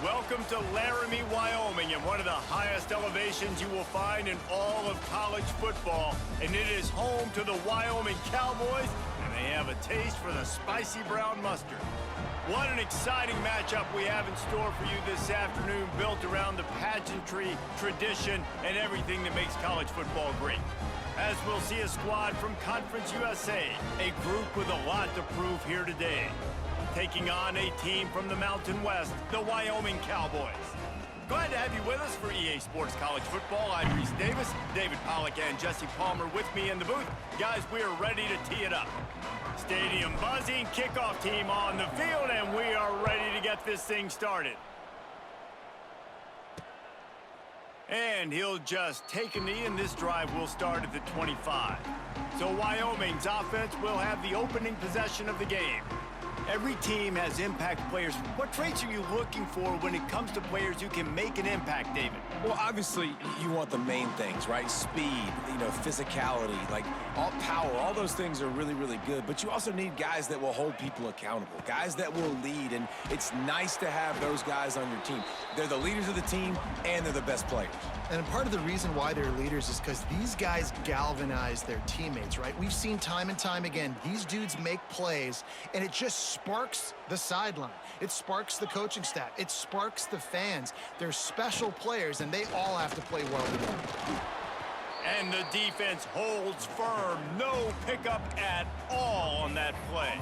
Welcome to Laramie, Wyoming, and one of the highest elevations you will find in all of college football. And it is home to the Wyoming Cowboys, and they have a taste for the spicy brown mustard. What an exciting matchup we have in store for you this afternoon, built around the pageantry, tradition, and everything that makes college football great. As we'll see a squad from Conference USA, a group with a lot to prove here today. Taking on a team from the Mountain West, the Wyoming Cowboys. Glad to have you with us for EA Sports College Football. I'm Reese Davis, David Pollack, and Jesse Palmer with me in the booth. Guys, we are ready to tee it up. Stadium buzzing, kickoff team on the field, and we are ready to get this thing started. And he'll just take a knee, and this drive will start at the 25. So Wyoming's offense will have the opening possession of the game. Every team has impact players. What traits are you looking for when it comes to players who can make an impact, David? Well, obviously, you want the main things, right? Speed, physicality, like all power. All those things are really, really good. But you also need guys that will hold people accountable, guys that will lead. And it's nice to have those guys on your team. They're the leaders of the team, and they're the best players. And part of the reason why they're leaders is because these guys galvanize their teammates, right? We've seen time and time again, these dudes make plays, and it just sparks the sideline. It sparks the coaching staff. It sparks the fans. They're special players, and they all have to play well together. And the defense holds firm. No pickup at all on that play.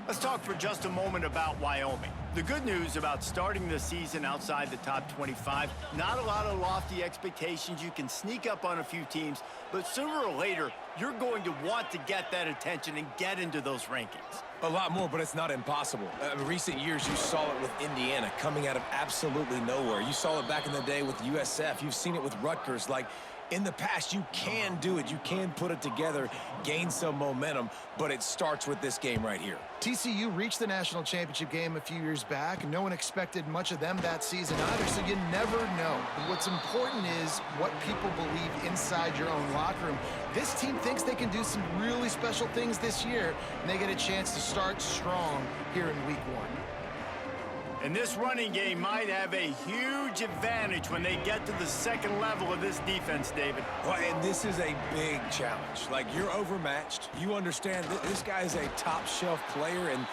Let's talk for just a moment about Wyoming. The good news about starting the season outside the top 25, not a lot of lofty expectations. You can sneak up on a few teams, but sooner or later, you're going to want to get that attention and get into those rankings. A lot more, but it's not impossible. In recent years, you saw it with Indiana coming out of absolutely nowhere. You saw it back in the day with USF. You've seen it with Rutgers. Like, in the past, you can do it. You can put it together, gain some momentum, but it starts with this game right here. TCU reached the national championship game a few years back. No one expected much of them that season either, so you never know. But what's important is what people believe inside your own locker room. This team thinks they can do some really special things this year, and they get a chance to start strong here in week 1. And this running game might have a huge advantage when they get to the second level of this defense, David. Well, and this is a big challenge. Like, you're overmatched. You understand this guy is a top-shelf player, and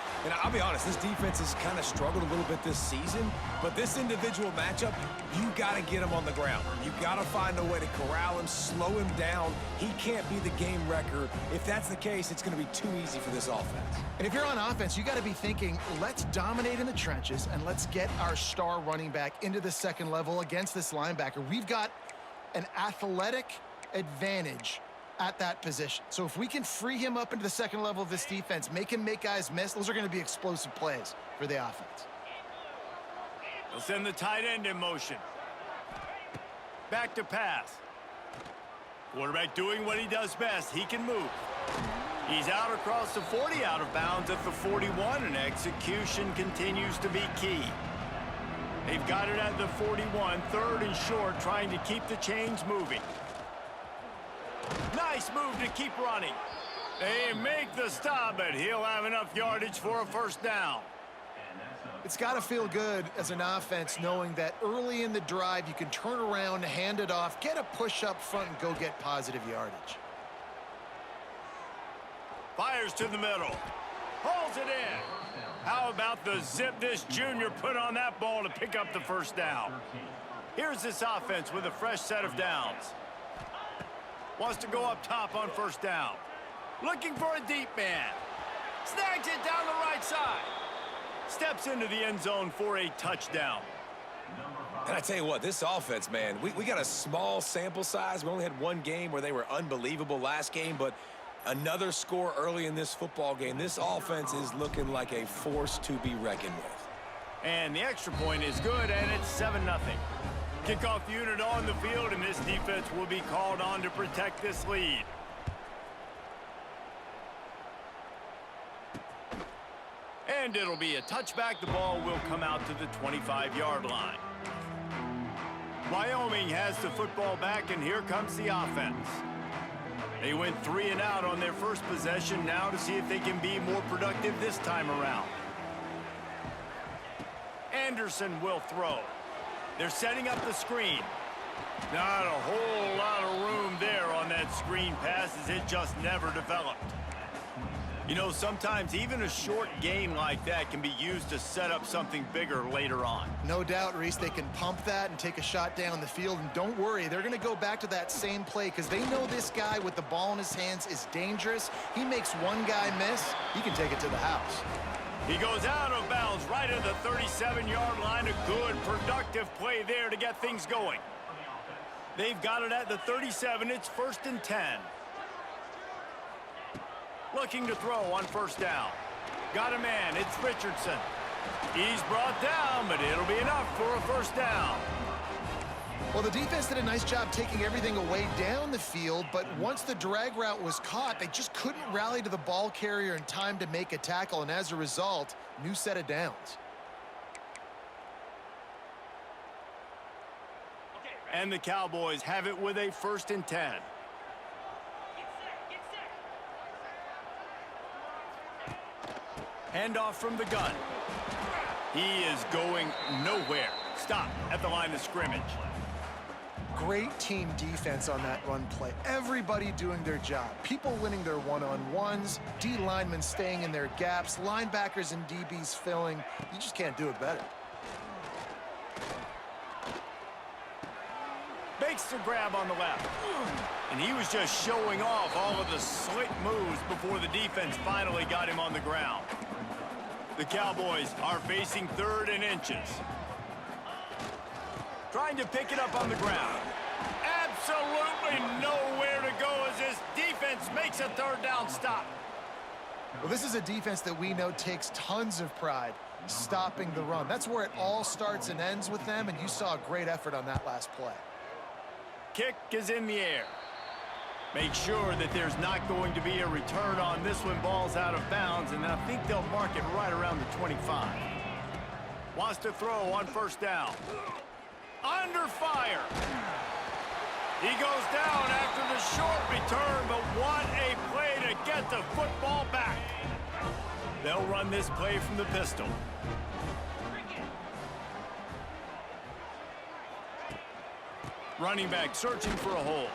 I'll be honest, this defense has kind of struggled a little bit this season, but this individual matchup, you got to get him on the ground. You got to find a way to corral him, slow him down. He can't be the game wrecker. If that's the case, it's going to be too easy for this offense. And if you're on offense, you got to be thinking, let's dominate in the trenches and let's get our star running back into the second level against this linebacker. We've got an athletic advantage at that position. So if we can free him up into the second level of this defense, make him make guys miss, those are going to be explosive plays for the offense. They'll send the tight end in motion. Back to pass. Quarterback doing what he does best. He can move. He's out across the 40, out of bounds at the 41, and execution continues to be key. They've got it at the 41, third and short, trying to keep the chains moving. Nice move to keep running. They make the stop, but he'll have enough yardage for a first down. It's got to feel good as an offense knowing that early in the drive you can turn around, hand it off, get a push up front, and go get positive yardage. Fires to the middle. Pulls it in. How about the zip this junior put on that ball to pick up the first down? Here's this offense with a fresh set of downs. Wants to go up top on first down. Looking for a deep man. Snags it down the right side. Steps into the end zone for a touchdown. And I tell you what, this offense, man, we got a small sample size. We only had one game where they were unbelievable last game, but another score early in this football game. This offense is looking like a force to be reckoned with. And the extra point is good, and it's 7-0. Kickoff unit on the field, and this defense will be called on to protect this lead. And it'll be a touchback. The ball will come out to the 25-yard line. Wyoming has the football back, and here comes the offense. They went 3 and out on their first possession, now to see if they can be more productive this time around. And Anderson will throw. They're setting up the screen. Not a whole lot of room there on that screen pass as it just never developed. You know, sometimes even a short gain like that can be used to set up something bigger later on. No doubt, Reese, they can pump that and take a shot down the field. And don't worry, they're going to go back to that same play because they know this guy with the ball in his hands is dangerous. He makes one guy miss, he can take it to the house. He goes out of bounds right at the 37-yard line. A good, productive play there to get things going. They've got it at the 37. It's 1st and 10. Looking to throw on 1st down. Got a man. It's Richardson. He's brought down, but it'll be enough for a 1st down. Well, the defense did a nice job taking everything away down the field, but once the drag route was caught, they just couldn't rally to the ball carrier in time to make a tackle, and as a result, new set of downs. And the Cowboys have it with a 1st and 10. Handoff from the gun. He is going nowhere. Stop at the line of scrimmage. Great team defense on that run play. Everybody doing their job. People winning their one-on-ones, D linemen staying in their gaps, linebackers and DBs filling. You just can't do it better. Makes the grab on the left. And he was just showing off all of the slick moves before the defense finally got him on the ground. The Cowboys are facing 3rd and inches. Trying to pick it up on the ground. Absolutely nowhere to go as this defense makes a 3rd down stop. Well, this is a defense that we know takes tons of pride stopping the run. That's where it all starts and ends with them, and you saw a great effort on that last play. Kick is in the air. Make sure that there's not going to be a return on this one. Ball's out of bounds, and I think they'll mark it right around the 25. Wants to throw on 1st down. Under fire. He goes down after the short return, but what a play to get the football back. They'll run this play from the pistol. Running back searching for a hole.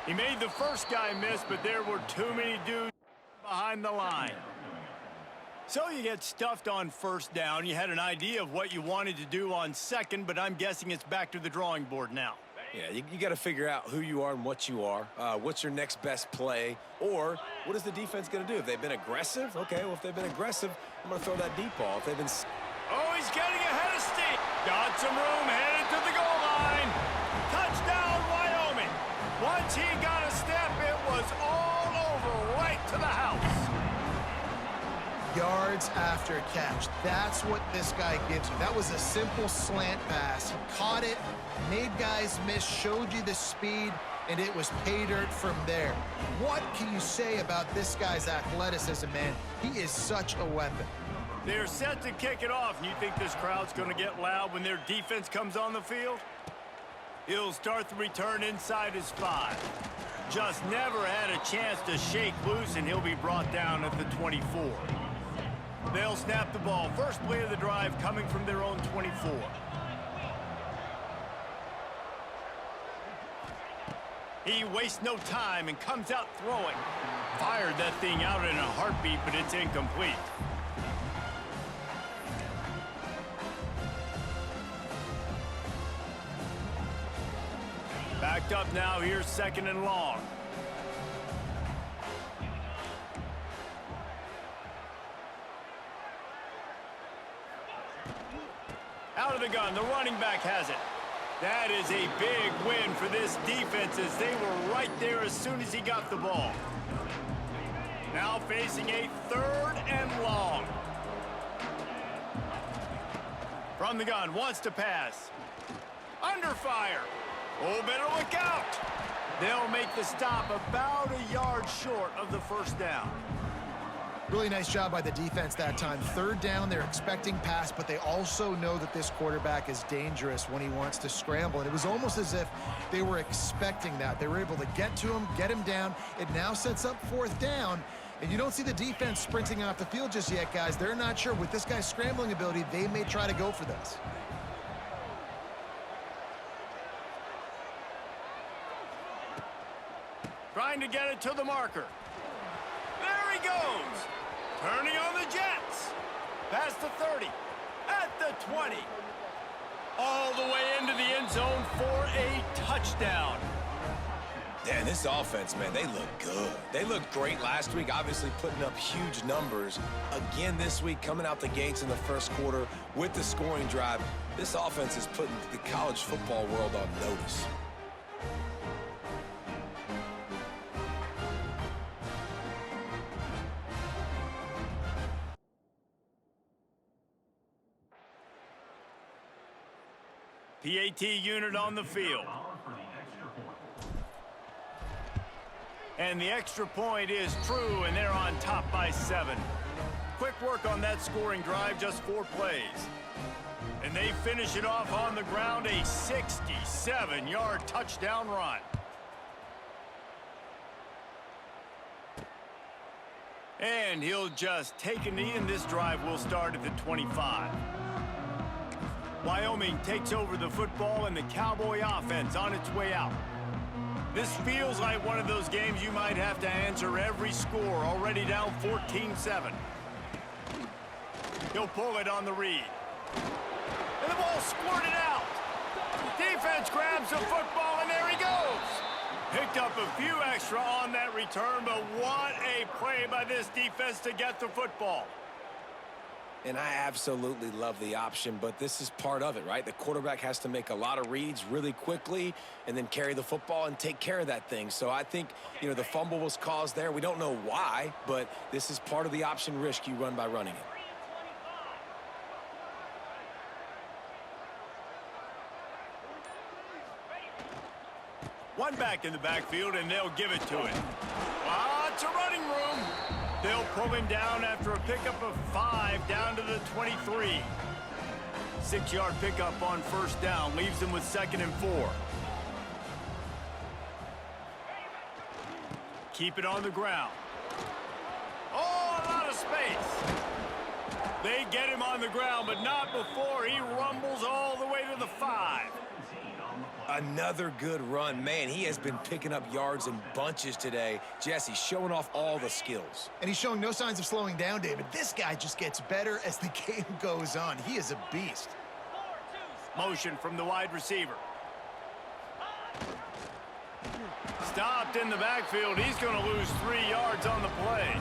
He made the first guy miss, but there were too many dudes behind the line. So you get stuffed on 1st down. You had an idea of what you wanted to do on 2nd, but I'm guessing it's back to the drawing board now. Yeah, you got to figure out who you are and what you are. What's your next best play? Or what is the defense going to do? If they've been aggressive, okay, well, if they've been aggressive, I'm going to throw that deep ball. If they've been... Oh, he's getting ahead of steam. Got some room, headed to the goal line. Touchdown, Wyoming. Once he got a step, it was all over right to the house. Yards after catch. That's what this guy gives you. That was a simple slant pass. He caught it, made guys miss, showed you the speed, and it was pay dirt from there. What can you say about this guy's athleticism, man? He is such a weapon. They're set to kick it off, and you think this crowd's going to get loud when their defense comes on the field? He'll start the return inside his 5. Just never had a chance to shake loose, and he'll be brought down at the 24. They'll snap the ball. First play of the drive coming from their own 24. He wastes no time and comes out throwing. Fired that thing out in a heartbeat, but it's incomplete. Backed up now. Here's 2nd and long. Out of the gun, the running back has it. That is a big win for this defense as they were right there as soon as he got the ball. Now facing a 3rd and long. From the gun, wants to pass. Under fire. Oh, better look out. They'll make the stop about a yard short of the 1st down. Really nice job by the defense that time. 3rd down, they're expecting pass, but they also know that this quarterback is dangerous when he wants to scramble. And it was almost as if they were expecting that. They were able to get to him, get him down. It now sets up 4th down. And you don't see the defense sprinting off the field just yet, guys. They're not sure. With this guy's scrambling ability, they may try to go for this. Trying to get it to the marker. There he goes. Turning on the Jets. Past the 30. At the 20. All the way into the end zone for a touchdown. Dan, this offense, man, they look good. They looked great last week, obviously putting up huge numbers. Again this week, coming out the gates in the first quarter with the scoring drive. This offense is putting the college football world on notice. PAT unit on the field. And the extra point is true, and they're on top by 7. Quick work on that scoring drive, just 4 plays. And they finish it off on the ground, a 67-yard touchdown run. And he'll just take a knee, and this drive will start at the 25. Wyoming takes over the football, and the Cowboy offense on its way out. This feels like one of those games you might have to answer every score, already down 14-7. He'll pull it on the read. And the ball squirted out. Defense grabs the football, and there he goes. Picked up a few extra on that return, but what a play by this defense to get the football. And I absolutely love the option, but this is part of it, right? The quarterback has to make a lot of reads really quickly and then carry the football and take care of that thing. So I think, you know, the fumble was caused there. We don't know why, but this is part of the option risk you run by running it. One back in the backfield, and they'll give it to him. Lots of running room. They'll pull him down after a pickup of 5 down to the 23. 6-yard pickup on first down leaves them with 2nd and 4. Keep it on the ground. Oh, a lot of space. They get him on the ground, but not before he rumbles all the way to the 5. Another good run. Man, he has been picking up yards in bunches today. Jesse showing off all the skills. And he's showing no signs of slowing down, David. This guy just gets better as the game goes on. He is a beast. Motion from the wide receiver. Stopped in the backfield. He's going to lose 3 yards on the play.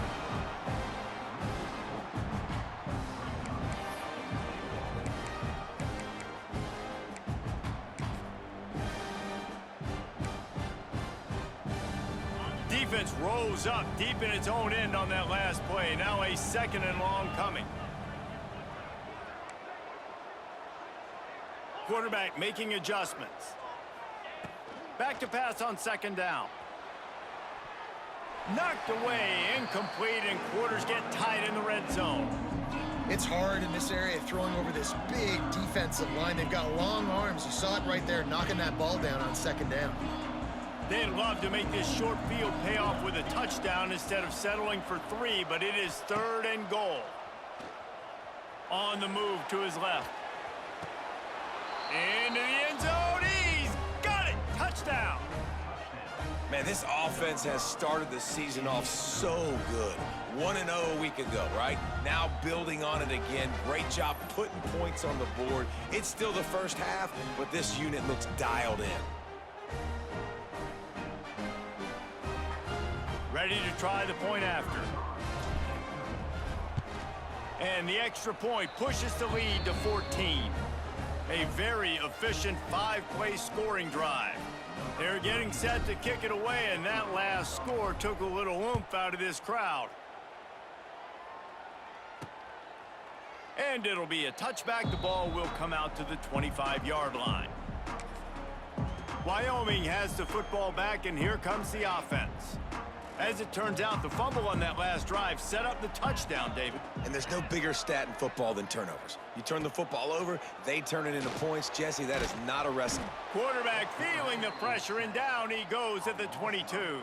Defense rose up deep in its own end on that last play. Now a 2nd and long coming. Quarterback making adjustments. Back to pass on 2nd down. Knocked away, incomplete, and quarters get tight in the red zone. It's hard in this area throwing over this big defensive line. They've got long arms. You saw it right there, knocking that ball down on 2nd down. They'd love to make this short field pay off with a touchdown instead of settling for 3, but it is 3rd and goal. On the move to his left. Into the end zone. He's got it. Touchdown. Man, this offense has started the season off so good. 1-0 a week ago, right? Now building on it again. Great job putting points on the board. It's still the first half, but this unit looks dialed in. Ready to try the point after. And the extra point pushes the lead to 14. A very efficient 5-play scoring drive. They're getting set to kick it away, and that last score took a little oomph out of this crowd. And it'll be a touchback. The ball will come out to the 25-yard line. Wyoming has the football back, and here comes the offense. As it turns out, the fumble on that last drive set up the touchdown, David. And there's no bigger stat in football than turnovers. You turn the football over, they turn it into points. Jesse, that is not a wrestling. Quarterback feeling the pressure, and down he goes at the 22.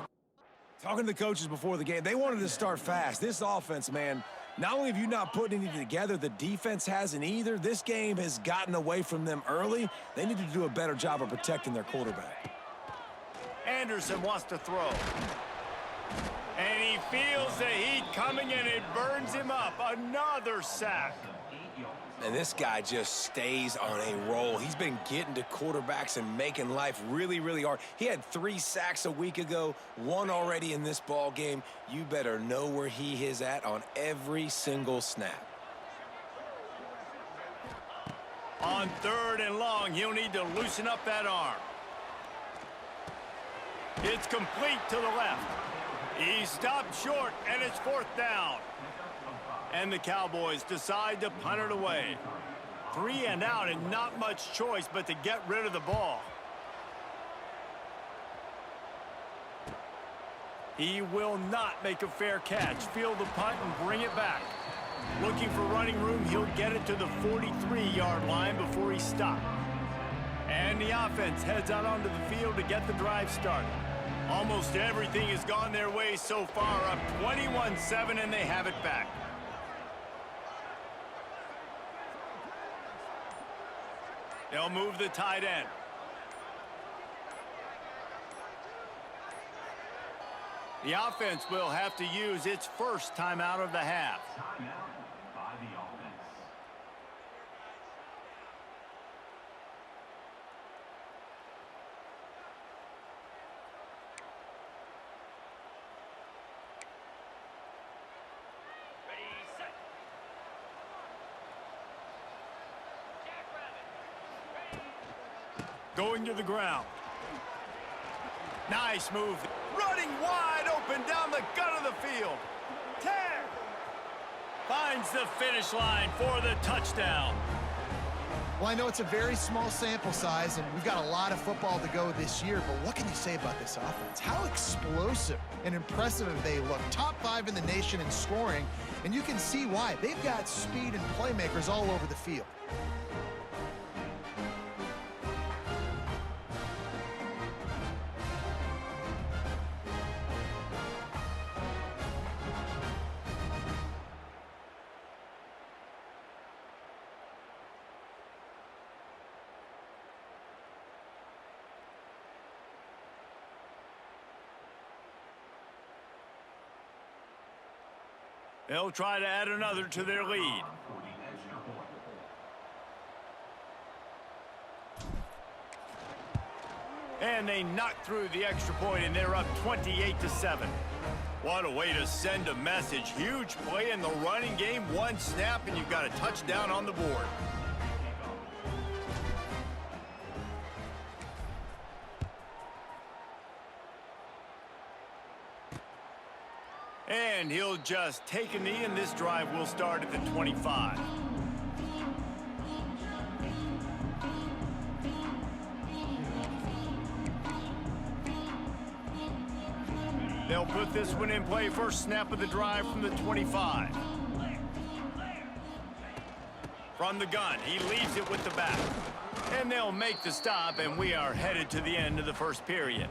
Talking to the coaches before the game, they wanted to start fast. This offense, man, not only have you not put anything together, the defense hasn't either. This game has gotten away from them early. They need to do a better job of protecting their quarterback. Anderson wants to throw. And he feels the heat coming, and it burns him up. Another sack. And this guy just stays on a roll. He's been getting to quarterbacks and making life really, really hard. He had 3 sacks a week ago, 1 already in this ball game. You better know where he is at on every single snap. On 3rd and long, he'll need to loosen up that arm. It's complete to the left. He stopped short, and it's 4th down. And the Cowboys decide to punt it away. 3 and out, and not much choice but to get rid of the ball. He will not make a fair catch. Field the punt and bring it back. Looking for running room, he'll get it to the 43-yard line before he stopped. And the offense heads out onto the field to get the drive started. Almost everything has gone their way so far, up 21-7, and they have it back. They'll move the tight end. The offense will have to use its first timeout of the half. Timeout by the offense. Ready, set. Going to the ground. Nice move. Running wide open down the gut of the field. 10. Finds the finish line for the touchdown. Well, I know it's a very small sample size, and we've got a lot of football to go this year, but what can you say about this offense? How explosive and impressive have they looked? Top 5 in the nation in scoring, and you can see why. They've got speed and playmakers all over the field. They'll try to add another to their lead. For the extra point. And they knock through the extra point, and they're up 28-7. What a way to send a message. Huge play in the running game. 1 snap, and you've got a touchdown on the board. And he'll just take a knee, and this drive will start at the 25. They'll put this one in play. First snap of the drive from the 25. From the gun, he leaves it with the back. And they'll make the stop, and we are headed to the end of the first period.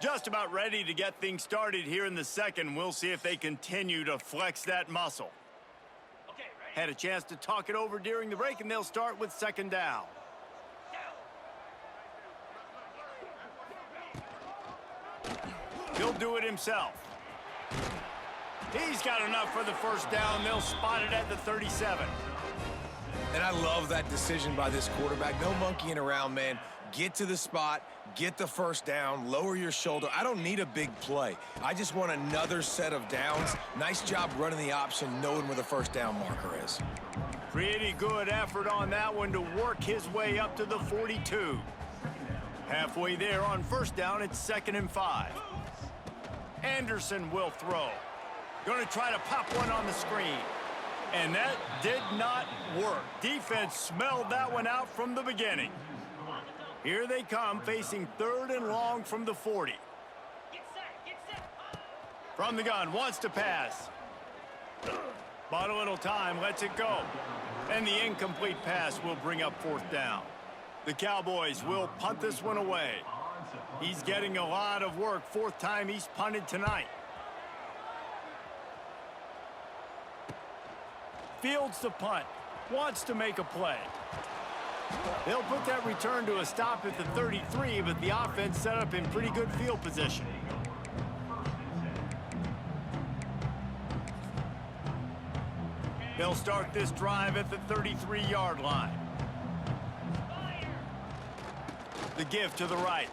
Just about ready to get things started here in the second. We'll see if they continue to flex that muscle. Had a chance to talk it over during the break, and they'll start with 2nd down. He'll do it himself. He's got enough for the first down. They'll spot it at the 37. And I love that decision by this quarterback. No monkeying around, man. Get to the spot, get the first down, lower your shoulder. I don't need a big play. I just want another set of downs. Nice job running the option, knowing where the first down marker is. Pretty good effort on that one to work his way up to the 42. Halfway there on first down, it's 2nd and 5. Anderson will throw. Going to try to pop one on the screen. And that did not work. Defense smelled that one out from the beginning. Here they come, facing 3rd and long from the 40. From the gun, wants to pass. Bought a little time, lets it go. And the incomplete pass will bring up 4th down. The Cowboys will punt this one away. He's getting a lot of work. 4th time he's punted tonight. Fields the punt. Wants to make a play. They'll put that return to a stop at the 33, but the offense set up in pretty good field position. They'll start this drive at the 33-yard line. The give to the right.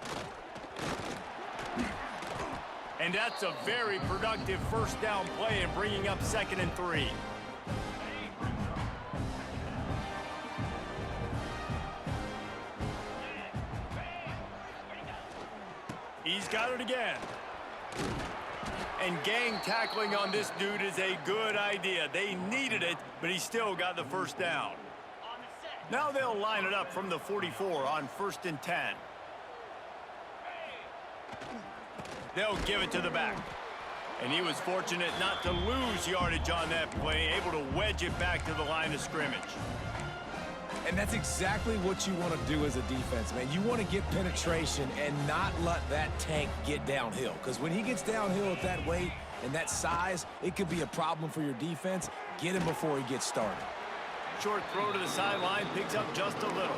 And that's a very productive 1st down play and bringing up 2nd and 3. He's got it again. And gang tackling on this dude is a good idea. They needed it, but he still got the 1st down. Now they'll line it up from the 44 on 1st and 10. They'll give it to the back. And he was fortunate not to lose yardage on that play, able to wedge it back to the line of scrimmage. And that's exactly what you want to do as a defense, man. You want to get penetration and not let that tank get downhill. Because when he gets downhill at that weight and that size, it could be a problem for your defense. Get him before he gets started. Short throw to the sideline, picks up just a little.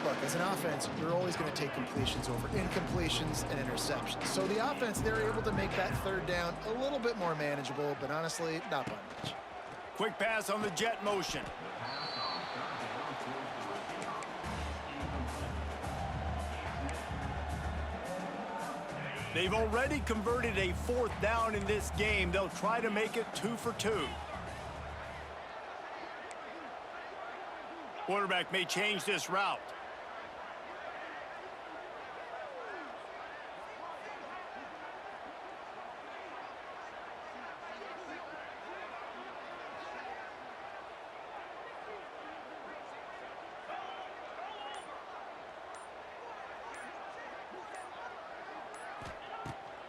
Look, as an offense, you're always going to take completions over incompletions and interceptions. So the offense, they're able to make that 3rd down a little bit more manageable, but honestly, not by much. Quick pass on the jet motion. They've already converted a 4th down in this game. They'll try to make it 2 for 2. Quarterback may change this route.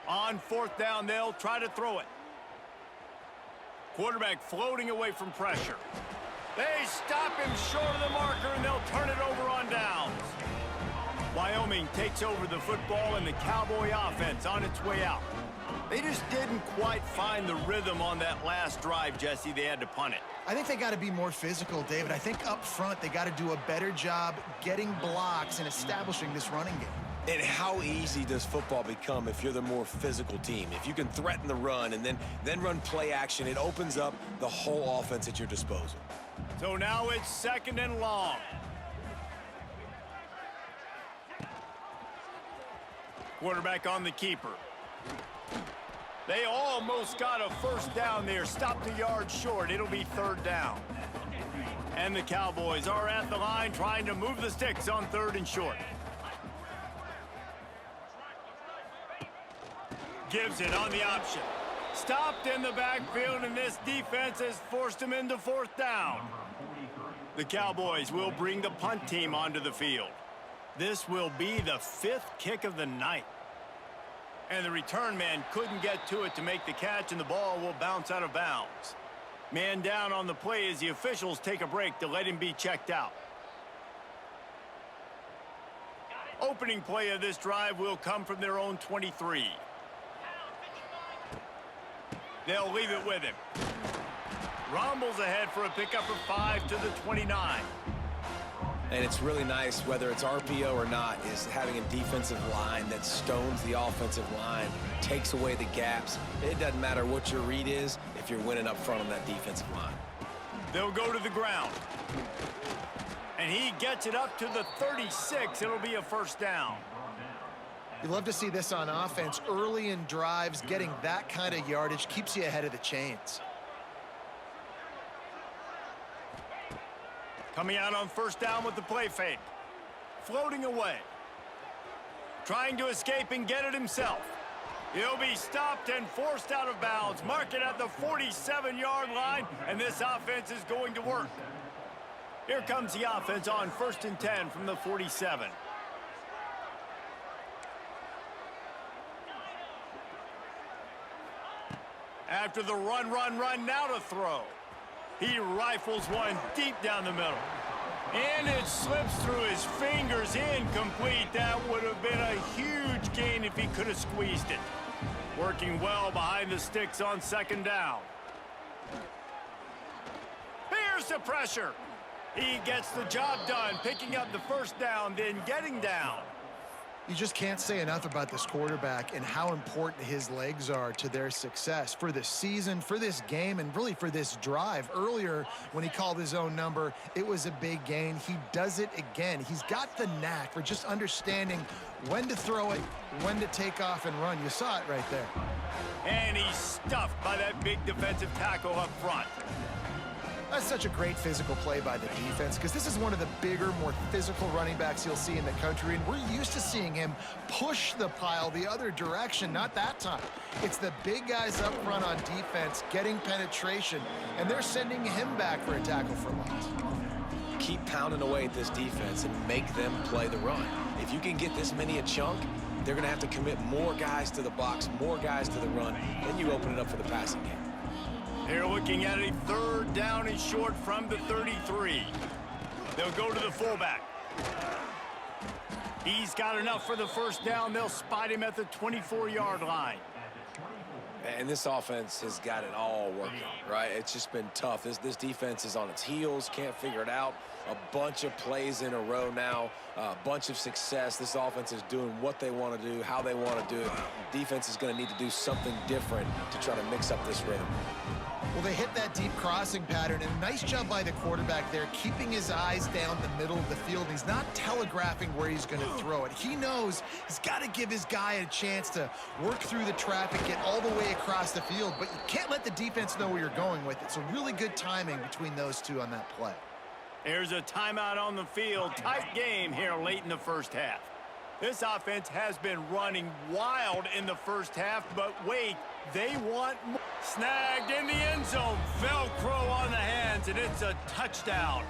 On 4th down, they'll try to throw it. Quarterback floating away from pressure. They stop him short of the marker, and they'll turn it over on downs. Wyoming takes over the football, and the Cowboy offense on its way out. They just didn't quite find the rhythm on that last drive, Jesse. They had to punt it. I think they got to be more physical, David. I think up front they got to do a better job getting blocks and establishing this running game. And how easy does football become if you're the more physical team? If you can threaten the run and then run play action, it opens up the whole offense at your disposal. So now it's 2nd and long. Quarterback on the keeper. They almost got a 1st down there. Stopped a yard short. It'll be 3rd down. And the Cowboys are at the line trying to move the sticks on 3rd and short. Gives it on the option. Stopped in the backfield, and this defense has forced him into 4th down. The Cowboys will bring the punt team onto the field. This will be the 5th kick of the night. And the return man couldn't get to it to make the catch, and the ball will bounce out of bounds. Man down on the play as the officials take a break to let him be checked out. Opening play of this drive will come from their own 23. They'll leave it with him. Rumbles ahead for a pickup of 5 to the 29. And it's really nice, whether it's RPO or not, is having a defensive line that stones the offensive line, takes away the gaps. It doesn't matter what your read is if you're winning up front on that defensive line. They'll go to the ground. And he gets it up to the 36. It'll be a 1st down. You love to see this on offense. Early in drives, getting that kind of yardage keeps you ahead of the chains. Coming out on 1st down with the play fake. Floating away. Trying to escape and get it himself. He'll be stopped and forced out of bounds. Mark it at the 47-yard line, and this offense is going to work. Here comes the offense on 1st and 10 from the 47. After the run, now to throw. He rifles one deep down the middle. And it slips through his fingers, incomplete. That would have been a huge gain if he could have squeezed it. Working well behind the sticks on 2nd down. Here's the pressure. He gets the job done, picking up the 1st down, then getting down. You just can't say enough about this quarterback and how important his legs are to their success for this season, for this game, and really for this drive. Earlier, when he called his own number, it was a big gain. He does it again. He's got the knack for just understanding when to throw it, when to take off and run. You saw it right there. And he's stuffed by that big defensive tackle up front. That's such a great physical play by the defense because this is one of the bigger, more physical running backs you'll see in the country, and we're used to seeing him push the pile the other direction. Not that time. It's the big guys up front on defense getting penetration, and they're sending him back for a tackle for loss. Keep pounding away at this defense and make them play the run. If you can get this many a chunk, they're going to have to commit more guys to the box, more guys to the run, then you open it up for the passing game. They're looking at a 3rd down and short from the 33. They'll go to the fullback. He's got enough for the 1st down. They'll spot him at the 24-yard line. And this offense has got it all working, right? It's just been tough. This defense is on its heels, can't figure it out. A bunch of plays in a row now, a bunch of success. This offense is doing what they want to do, how they want to do it. Defense is going to need to do something different to try to mix up this rhythm. Well, they hit that deep crossing pattern, and a nice job by the quarterback there, keeping his eyes down the middle of the field. He's not telegraphing where he's going to throw it. He knows he's got to give his guy a chance to work through the traffic, get all the way across the field, but you can't let the defense know where you're going with it. So really good timing between those two on that play. There's a timeout on the field. Tight game here late in the 1st half. This offense has been running wild in the 1st half, but wait, they want more. Snagged in the end zone. Velcro on the hands, and it's a touchdown.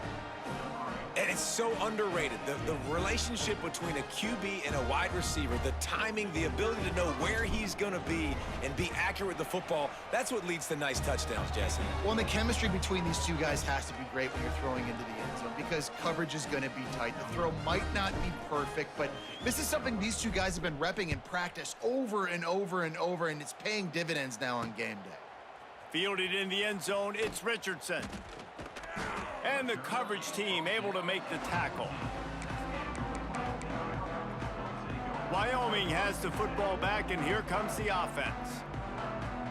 And it's so underrated. The relationship between a QB and a wide receiver, the timing, the ability to know where he's going to be and be accurate with the football, that's what leads to nice touchdowns, Jesse. Well, and the chemistry between these two guys has to be great when you're throwing into the end zone because coverage is going to be tight. The throw might not be perfect, but this is something these two guys have been repping in practice over and over and over, and it's paying dividends now on game day. Fielded in the end zone, it's Richardson. And the coverage team able to make the tackle. Wyoming has the football back, and here comes the offense.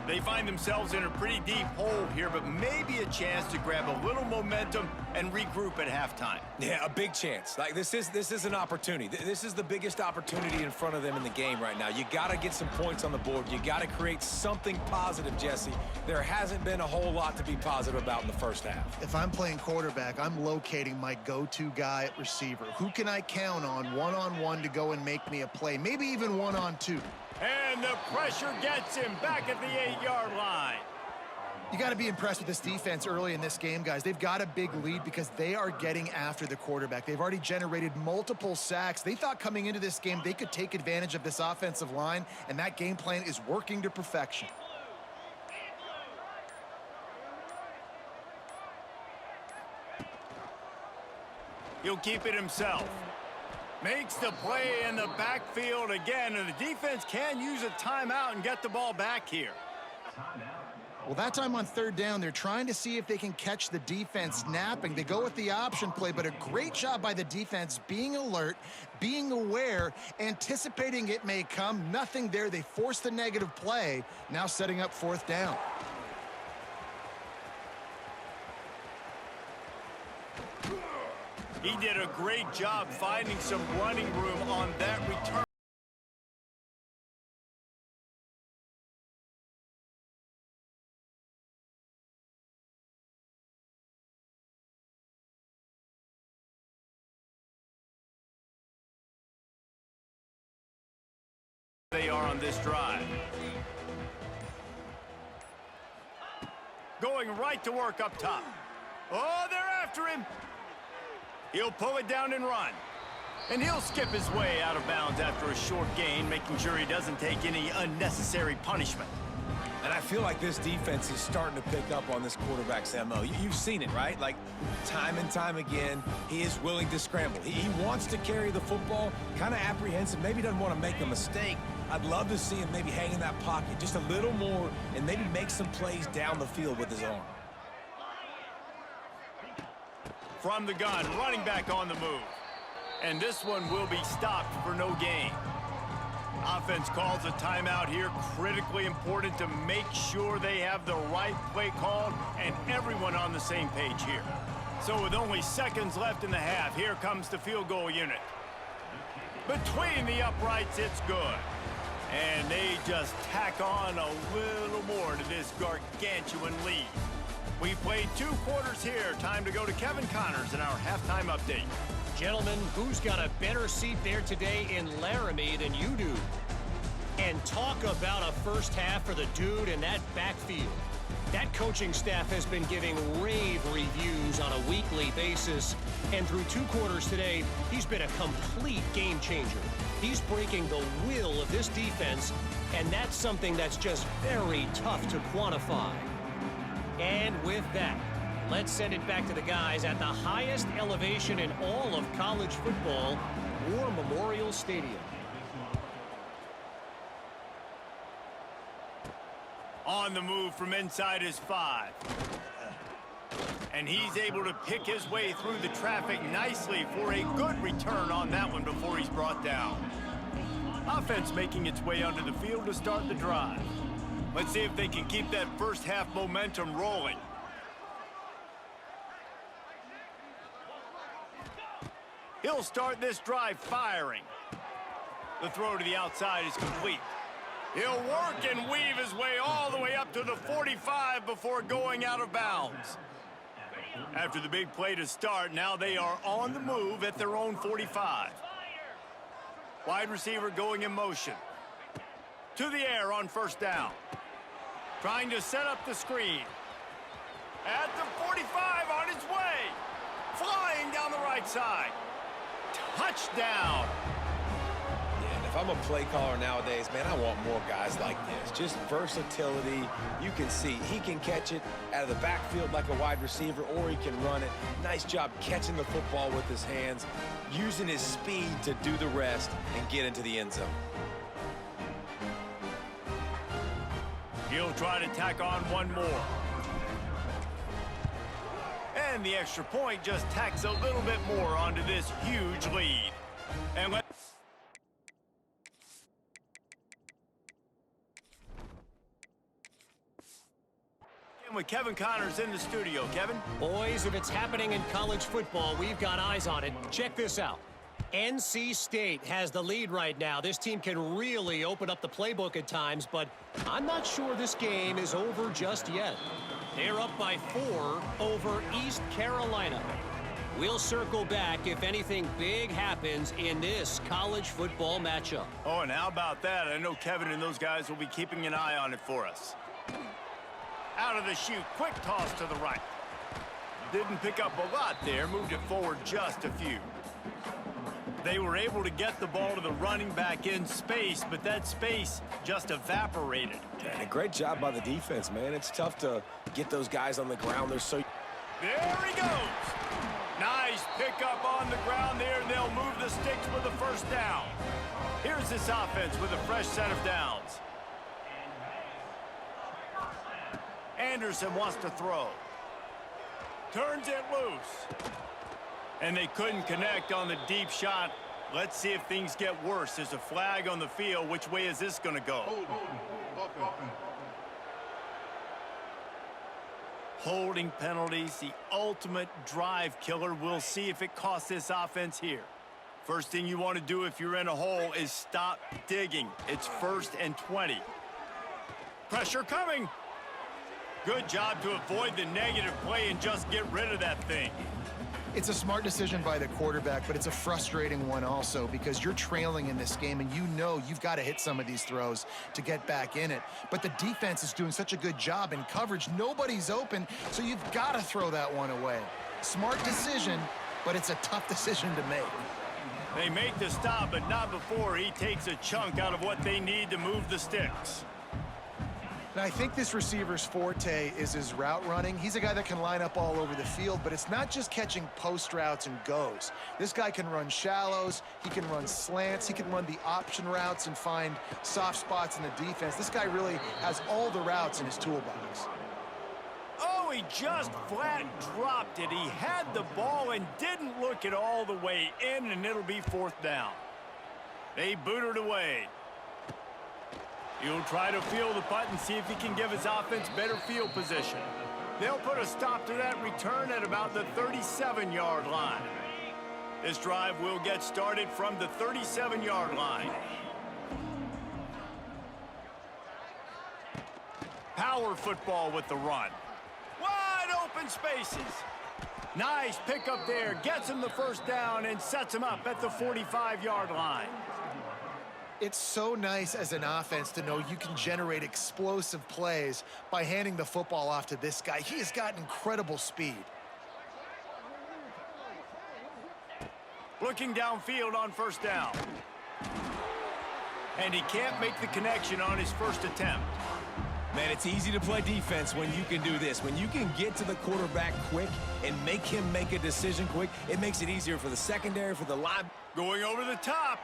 They find themselves in a pretty deep hole here, but maybe a chance to grab a little momentum and regroup at halftime. Yeah, a big chance. Like this is an opportunity. This is the biggest opportunity in front of them in the game right now. You got to get some points on the board. You got to create something positive, Jesse. There hasn't been a whole lot to be positive about in the 1st half. If I'm playing quarterback, I'm locating my go-to guy at receiver. Who can I count on one-on-one to go and make me a play? Maybe even one-on-two. And the pressure gets him back at the 8-yard line. You got to be impressed with this defense early in this game, guys. They've got a big lead because they are getting after the quarterback. They've already generated multiple sacks. They thought coming into this game they could take advantage of this offensive line, and that game plan is working to perfection. He'll keep it himself. Makes the play in the backfield again, and the defense can use a timeout and get the ball back here. Well, that time on 3rd down, they're trying to see if they can catch the defense snapping. They go with the option play, but a great job by the defense being alert, being aware, anticipating it may come. Nothing there. They force the negative play, now setting up 4th down. He did a great job finding some running room on that return. They are on this drive. going right to work up top. Oh, they're after him. He'll pull it down and run. And he'll skip his way out of bounds after a short gain, making sure he doesn't take any unnecessary punishment. And I feel like this defense is starting to pick up on this quarterback's MO. You've seen it, right? Like, time and time again, he is willing to scramble. He wants to carry the football, kind of apprehensive, maybe doesn't want to make a mistake. I'd love to see him maybe hang in that pocket just a little more and maybe make some plays down the field with his arm. From the gun, running back on the move. And this one will be stopped for no gain. Offense calls a timeout here, critically important to make sure they have the right play called and everyone on the same page here. So with only seconds left in the half, here comes the field goal unit. Between the uprights, it's good. And they just tack on a little more to this gargantuan lead. We've played 2 quarters here. Time to go to Kevin Connors in our halftime update. Gentlemen, who's got a better seat there today in Laramie than you do? And talk about a first half for the dude in that backfield. That coaching staff has been giving rave reviews on a weekly basis. And through 2 quarters today, he's been a complete game changer. He's breaking the will of this defense, and that's something that's just very tough to quantify. And with that, let's send it back to the guys at the highest elevation in all of college football, War Memorial Stadium. On the move from inside his 5. And he's able to pick his way through the traffic nicely for a good return on that one before he's brought down. Offense making its way onto the field to start the drive. Let's see if they can keep that first half momentum rolling. He'll start this drive firing. The throw to the outside is complete. He'll work and weave his way all the way up to the 45 before going out of bounds. After the big play to start, now they are on the move at their own 45. Wide receiver going in motion. To the air on first down. Trying to set up the screen. At the 45 on his way. Flying down the right side. Touchdown. And if I'm a play caller nowadays, man, I want more guys like this. Just versatility. You can see he can catch it out of the backfield like a wide receiver, or he can run it. Nice job catching the football with his hands, using his speed to do the rest and get into the end zone. He'll try to tack on one more. And the extra point just tacks a little bit more onto this huge lead. And with Kevin Connors in the studio. Kevin? Boys, if it's happening in college football, we've got eyes on it. Check this out. NC State has the lead right now. This team can really open up the playbook at times, but I'm not sure this game is over just yet. They're up by 4 over East Carolina. We'll circle back if anything big happens in this college football matchup. Oh, and how about that? I know Kevin and those guys will be keeping an eye on it for us. Out of the chute, quick toss to the right. Didn't pick up a lot there, moved it forward just a few. They were able to get the ball to the running back in space, but that space just evaporated. And a great job by the defense, man. It's tough to get those guys on the ground. They're so... There he goes. Nice pickup on the ground there, and they'll move the sticks with the first down. Here's this offense with a fresh set of downs. Anderson wants to throw. Turns it loose. And they couldn't connect on the deep shot. Let's see if things get worse. There's a flag on the field. Which way is this going to go? Holding penalties, the ultimate drive killer. We'll see if it costs this offense here. First thing you want to do if you're in a hole is stop digging. It's 1st and 20. Pressure coming. Good job to avoid the negative play and just get rid of that thing. It's a smart decision by the quarterback, but it's a frustrating one also because you're trailing in this game and you know you've got to hit some of these throws to get back in it. But the defense is doing such a good job in coverage. Nobody's open, so you've got to throw that one away. Smart decision, but it's a tough decision to make. They make the stop, but not before he takes a chunk out of what they need to move the sticks. And I think this receiver's forte is his route running. He's a guy that can line up all over the field, but it's not just catching post routes and goes. This guy can run shallows, he can run slants, he can run the option routes and find soft spots in the defense. This guy really has all the routes in his toolbox. Oh, he just flat dropped it. He had the ball and didn't look it all the way in, and it'll be 4th down. They boot it away. He'll try to field the punt and see if he can give his offense better field position. They'll put a stop to that return at about the 37-yard line. This drive will get started from the 37-yard line. Power football with the run. Wide open spaces. Nice pickup there. Gets him the 1st down and sets him up at the 45-yard line. It's so nice as an offense to know you can generate explosive plays by handing the football off to this guy. He has got incredible speed. Looking downfield on 1st down. And he can't make the connection on his first attempt. Man, it's easy to play defense when you can do this. When you can get to the quarterback quick and make him make a decision quick, it makes it easier for the secondary, for the line. Going over the top.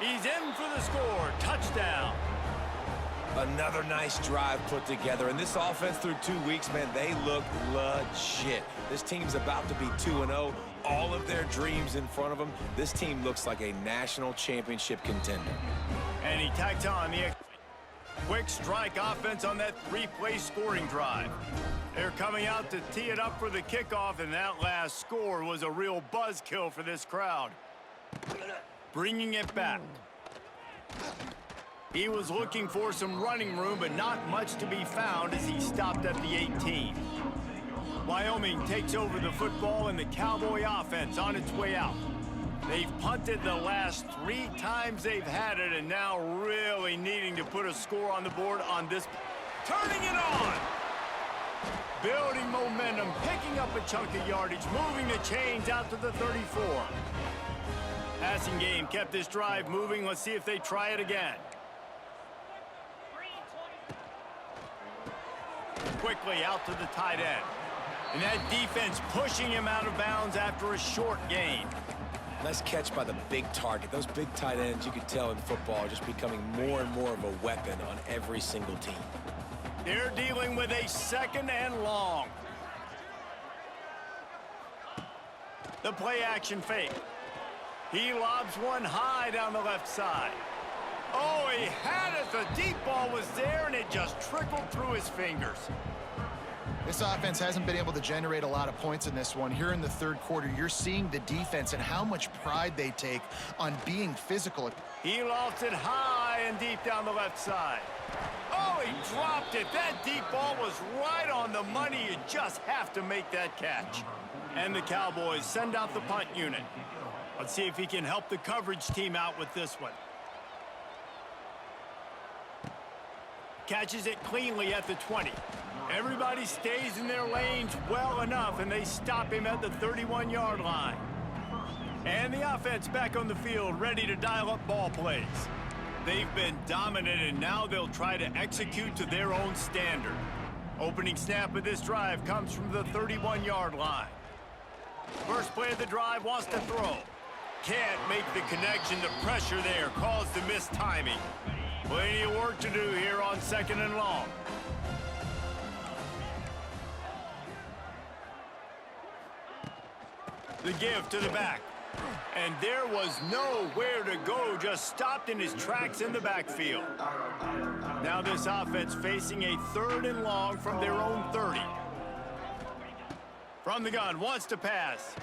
He's in for the score. Touchdown. Another nice drive put together. And this offense through 2 weeks, man, they look legit. This team's about to be 2-0. All of their dreams in front of them. This team looks like a national championship contender. And he tacks on the quick strike offense on that 3-play scoring drive. They're coming out to tee it up for the kickoff, and that last score was a real buzzkill for this crowd. Bringing it back. He was looking for some running room, but not much to be found as he stopped at the 18. Wyoming takes over the football and the Cowboy offense on its way out. They've punted the last 3 times they've had it, and now really needing to put a score on the board on this. Turning it on! Building momentum, picking up a chunk of yardage, moving the chains out to the 34. Passing game kept this drive moving. Let's see if they try it again. Quickly out to the tight end. And that defense pushing him out of bounds after a short gain. Nice catch by the big target. Those big tight ends, you could tell in football, are just becoming more and more of a weapon on every single team. They're dealing with a 2nd and long. The play action fake. He lobs one high down the left side. Oh, he had it. The deep ball was there, and it just trickled through his fingers. This offense hasn't been able to generate a lot of points in this one. Here in the 3rd quarter, you're seeing the defense and how much pride they take on being physical. He lofts it high and deep down the left side. Oh, he dropped it. That deep ball was right on the money. You just have to make that catch. And the Cowboys send out the punt unit. Let's see if he can help the coverage team out with this one. Catches it cleanly at the 20. Everybody stays in their lanes well enough, and they stop him at the 31-yard line. And the offense back on the field, ready to dial up ball plays. They've been dominant, and now they'll try to execute to their own standard. Opening snap of this drive comes from the 31-yard line. First play of the drive, wants to throw. Can't make the connection. The pressure there caused the missed timing. Plenty of work to do here on 2nd and long. The give to the back. And there was nowhere to go, just stopped in his tracks in the backfield. Now this offense facing a 3rd and long from their own 30. From the gun, wants to pass.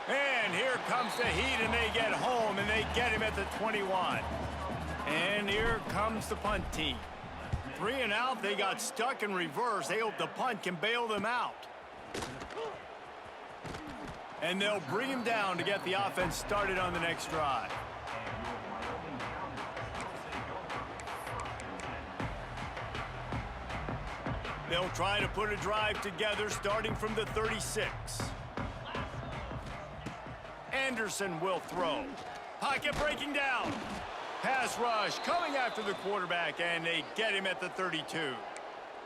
And here comes the heat, and they get home, and they get him at the 21. And here comes the punt team. 3 and out, they got stuck in reverse. They hope the punt can bail them out. And they'll bring him down to get the offense started on the next drive. They'll try to put a drive together starting from the 36. Anderson will throw. Pocket breaking down. Pass rush coming after the quarterback, and they get him at the 32.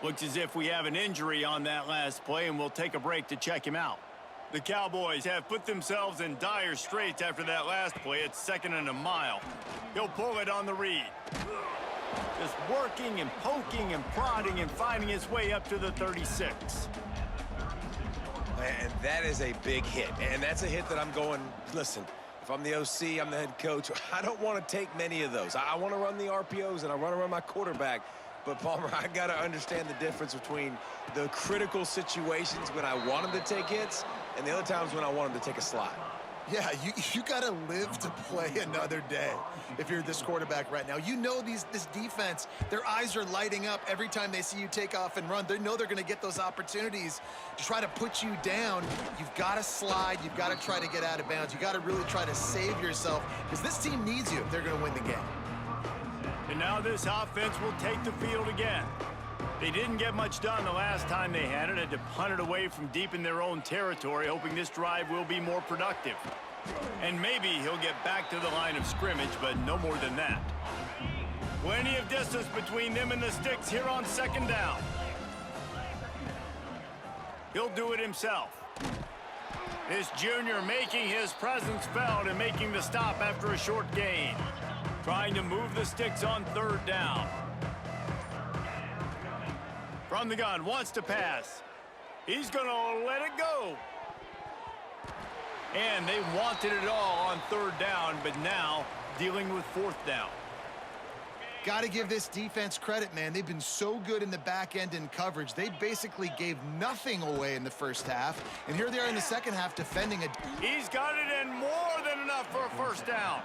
Looks as if we have an injury on that last play, and we'll take a break to check him out. The Cowboys have put themselves in dire straits after that last play. It's 2nd and a mile. He'll pull it on the read. Just working and poking and prodding and finding his way up to the 36. And that is a big hit. And that's a hit that I'm going, listen, if I'm the OC, I'm the head coach, I don't want to take many of those. I want to run the RPOs and I want to run my quarterback. But, Palmer, I got to understand the difference between the critical situations when I want him to take hits and the other times when I want him to take a slide. Yeah, you got to live to play another day if you're this quarterback right now. You know this defense, their eyes are lighting up every time they see you take off and run. They know they're going to get those opportunities to try to put you down. You've got to slide. You've got to try to get out of bounds. You've got to really try to save yourself because this team needs you if they're going to win the game. And now this offense will take the field again. They didn't get much done the last time they had it. Had to punt it away from deep in their own territory, hoping this drive will be more productive. And maybe he'll get back to the line of scrimmage, but no more than that. Plenty of distance between them and the sticks here on 2nd down. He'll do it himself. This junior making his presence felt and making the stop after a short gain. Trying to move the sticks on 3rd down. From the gun, wants to pass. He's going to let it go. And they wanted it all on 3rd down, but now dealing with 4th down. Got to give this defense credit, man. They've been so good in the back end in coverage. They basically gave nothing away in the first half. And here they are in the second half defending it. He's got it in more than enough for a 1st down.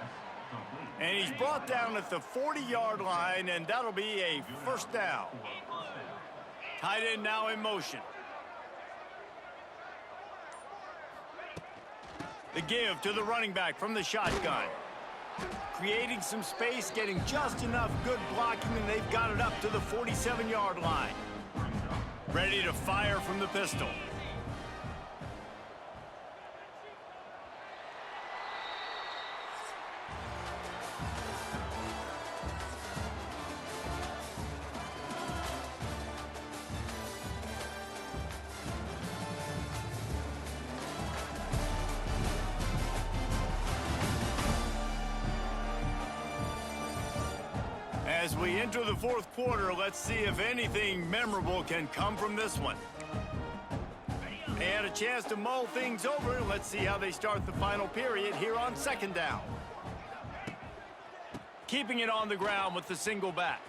And he's brought down at the 40-yard line, and that'll be a 1st down. Tight end now in motion. The give to the running back from the shotgun. Creating some space, getting just enough good blocking, and they've got it up to the 47-yard line. Ready to fire from the pistol. As we enter the 4th quarter, let's see if anything memorable can come from this one. They had a chance to mull things over. Let's see how they start the final period here on 2nd down. Keeping it on the ground with the single back.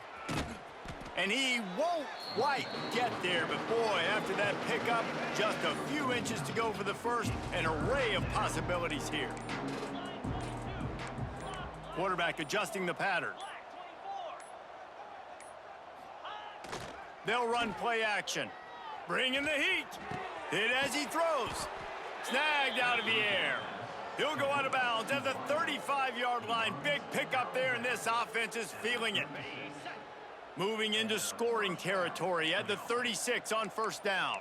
And he won't quite get there, but boy, after that pickup, just a few inches to go for the first. An array of possibilities here. Quarterback adjusting the pattern. They'll run play action. Bring in the heat. Hit as he throws. Snagged out of the air. He'll go out of bounds at the 35-yard line. Big pickup there, and this offense is feeling it. Moving into scoring territory at the 36 on 1st down.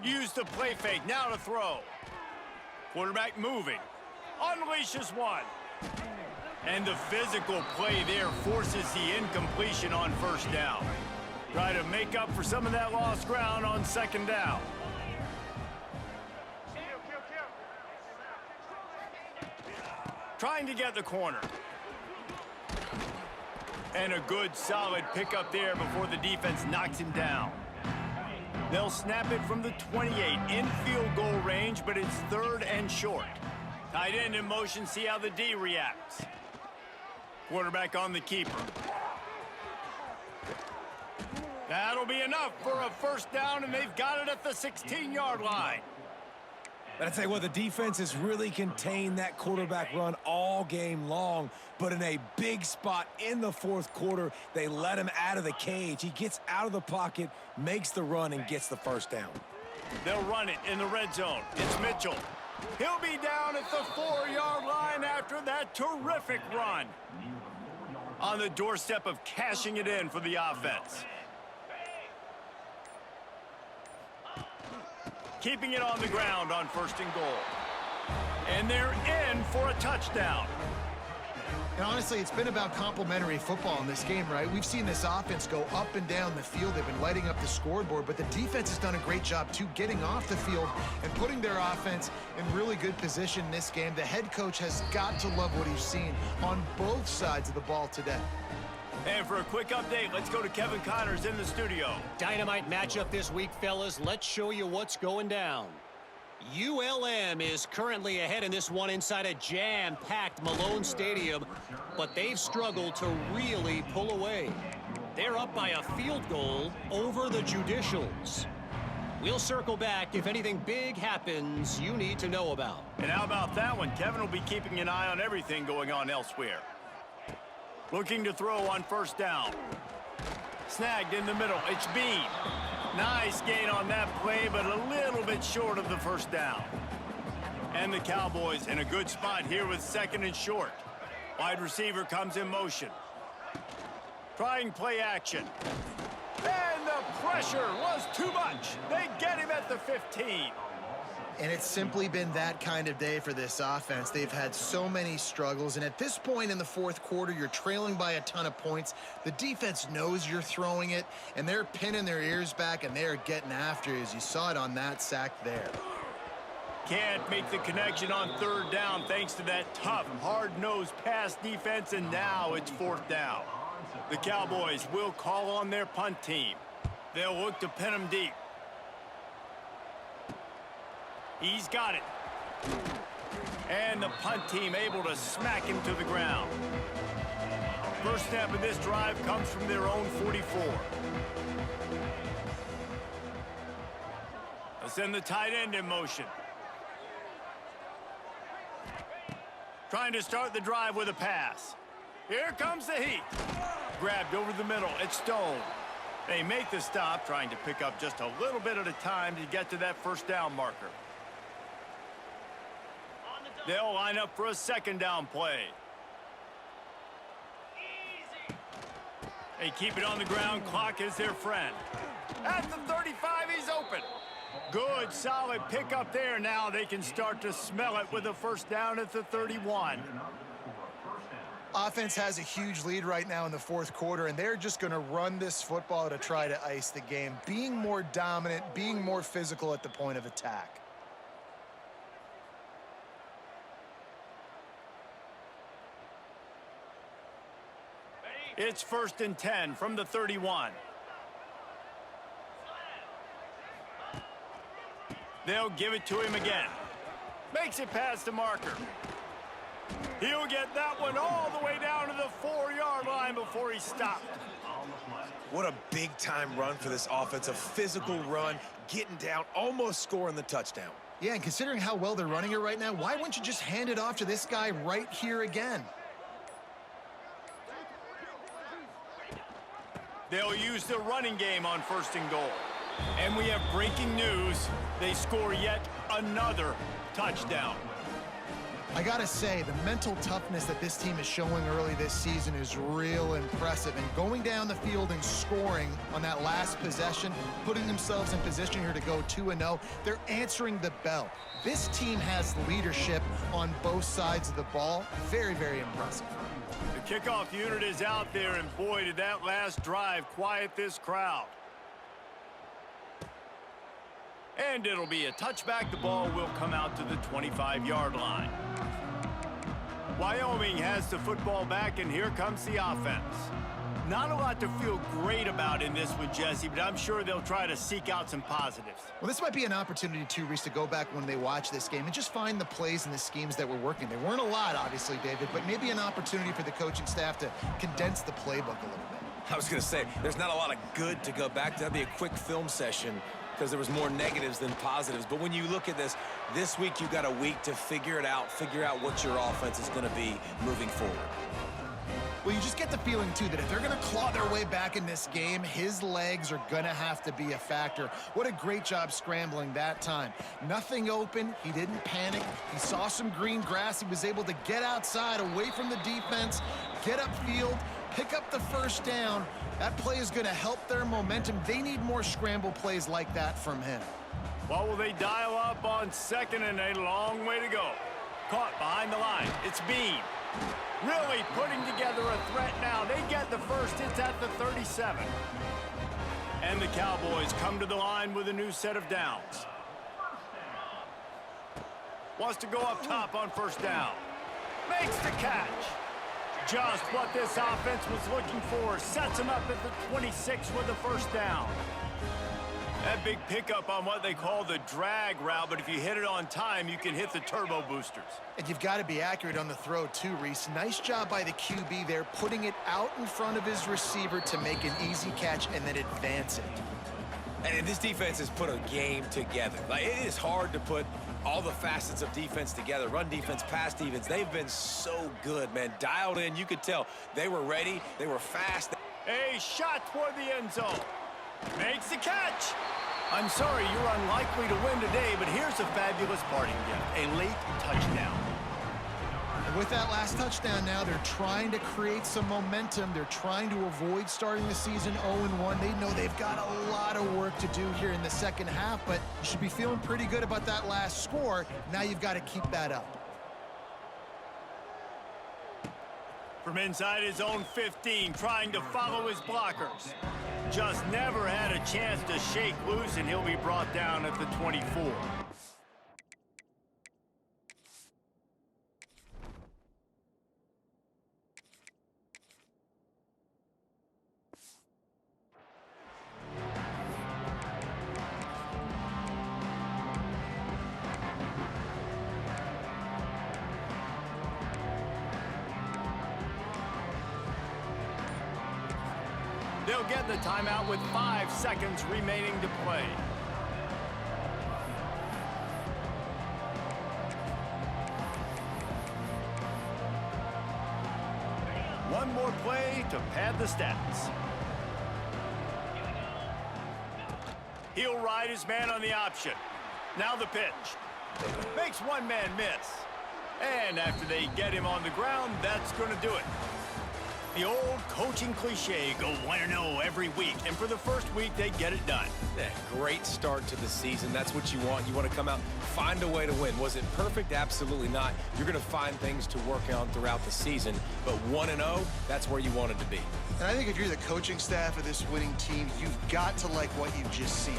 Use the play fake, now to throw. Quarterback moving. Unleashes one. And the physical play there forces the incompletion on 1st down. Try to make up for some of that lost ground on 2nd down. Trying to get the corner. And a good solid pickup there before the defense knocks him down. They'll snap it from the 28 in field goal range, but it's 3rd and short. Tight end in motion, see how the D reacts. Quarterback on the keeper. That'll be enough for a 1st down, and they've got it at the 16-yard line. But I'd say, well, the defense has really contained that quarterback run all game long, but in a big spot in the fourth quarter, they let him out of the cage. He gets out of the pocket, makes the run, and gets the first down. They'll run it in the red zone. It's Mitchell. He'll be down at the 4-yard line after that terrific run. On the doorstep of cashing it in for the offense. Keeping it on the ground on 1st and goal. And they're in for a touchdown. And honestly, it's been about complementary football in this game, right? We've seen this offense go up and down the field. They've been lighting up the scoreboard, but the defense has done a great job, too, getting off the field and putting their offense in really good position in this game. The head coach has got to love what he's seen on both sides of the ball today. And for a quick update, let's go to Kevin Connors in the studio. Dynamite matchup this week, fellas. Let's show you what's going down. ULM is currently ahead in this one inside a jam-packed Malone Stadium, but they've struggled to really pull away. They're up by a field goal over the Judicials. We'll circle back if anything big happens you need to know about. And how about that one? Kevin will be keeping an eye on everything going on elsewhere. Looking to throw on 1st down. Snagged in the middle. It's Bean. Nice gain on that play, but a little bit short of the 1st down. And the Cowboys in a good spot here with 2nd and short. Wide receiver comes in motion. Trying play action. And the pressure was too much. They get him at the 15. And it's simply been that kind of day for this offense. They've had so many struggles, and at this point in the fourth quarter, you're trailing by a ton of points. The defense knows you're throwing it, and they're pinning their ears back, and they're getting after you, as you saw it on that sack there. Can't make the connection on 3rd down thanks to that tough, hard-nosed pass defense, and now it's 4th down. The Cowboys will call on their punt team. They'll look to pin them deep. He's got it. And the punt team able to smack him to the ground. First snap of this drive comes from their own 44. Let's send the tight end in motion. Trying to start the drive with a pass. Here comes the heat. Grabbed over the middle. It's Stone. They make the stop, trying to pick up just a little bit at a time to get to that 1st down marker. They'll line up for a 2nd down play. They keep it on the ground. Clock is their friend. At the 35, he's open. Good, solid pickup there. Now they can start to smell it with a 1st down at the 31. Offense has a huge lead right now in the fourth quarter, and they're just going to run this football to try to ice the game, being more dominant, being more physical at the point of attack. It's 1st and 10 from the 31. They'll give it to him again. Makes it past the marker. He'll get that one all the way down to the 4-yard line before he stopped. What a big-time run for this offense. A physical run, getting down, almost scoring the touchdown. Yeah, and considering how well they're running it right now, why wouldn't you just hand it off to this guy right here again? They'll use the running game on 1st and goal. And we have breaking news. They score yet another touchdown. I gotta say, the mental toughness that this team is showing early this season is real impressive. And going down the field and scoring on that last possession, putting themselves in position here to go 2-0, they're answering the bell. This team has leadership on both sides of the ball. Very, very impressive. The kickoff unit is out there, and boy, did that last drive quiet this crowd. And it'll be a touchback. The ball will come out to the 25-yard line. Wyoming has the football back, and here comes the offense. Not a lot to feel great about in this one, Jesse, but I'm sure they'll try to seek out some positives. Well, this might be an opportunity, too, Reese, to go back when they watch this game and just find the plays and the schemes that were working. There weren't a lot, obviously, David, but maybe an opportunity for the coaching staff to condense the playbook a little bit. I was going to say, there's not a lot of good to go back to. That'd be a quick film session because there was more negatives than positives. But when you look at this week you've got a week to figure it out, figure out what your offense is going to be moving forward. Well, you just get the feeling, too, that if they're going to claw their way back in this game, his legs are going to have to be a factor. What a great job scrambling that time. Nothing open. He didn't panic. He saw some green grass. He was able to get outside, away from the defense, get upfield, pick up the first down. That play is going to help their momentum. They need more scramble plays like that from him. What will they dial up on second and a long way to go? Caught behind the line. It's Bean. Really putting together a threat now. They get the first. It's at the 37. And the Cowboys come to the line with a new set of downs. Wants to go up top on first down. Makes the catch. Just what this offense was looking for. Sets him up at the 26 with the first down. That big pickup on what they call the drag route, but if you hit it on time, you can hit the turbo boosters. And you've got to be accurate on the throw, too, Reese. Nice job by the QB there, putting it out in front of his receiver to make an easy catch and then advance it. And this defense has put a game together. Like, it is hard to put all the facets of defense together. Run defense, pass defense. They've been so good, man. Dialed in. You could tell they were ready. They were fast. A shot toward the end zone. Makes the catch. I'm sorry you're unlikely to win today, but here's a fabulous parting gift. A late touchdown. And with that last touchdown now, they're trying to create some momentum. They're trying to avoid starting the season 0-1. They know they've got a lot of work to do here in the second half, but you should be feeling pretty good about that last score. Now you've got to keep that up. From inside his own 15, trying to follow his blockers. Just never had a chance to shake loose, and he'll be brought down at the 24. They'll get the timeout with 5 seconds remaining to play. One more play to pad the stats. He'll ride his man on the option. Now the pitch. Makes one man miss. And after they get him on the ground, that's going to do it. The old coaching cliche, go 1-0 every week. And for the first week, they get it done. Yeah, great start to the season. That's what you want. You want to come out, find a way to win. Was it perfect? Absolutely not. You're going to find things to work on throughout the season. But 1-0, that's where you want it to be. And I think if you're the coaching staff of this winning team, you've got to like what you've just seen.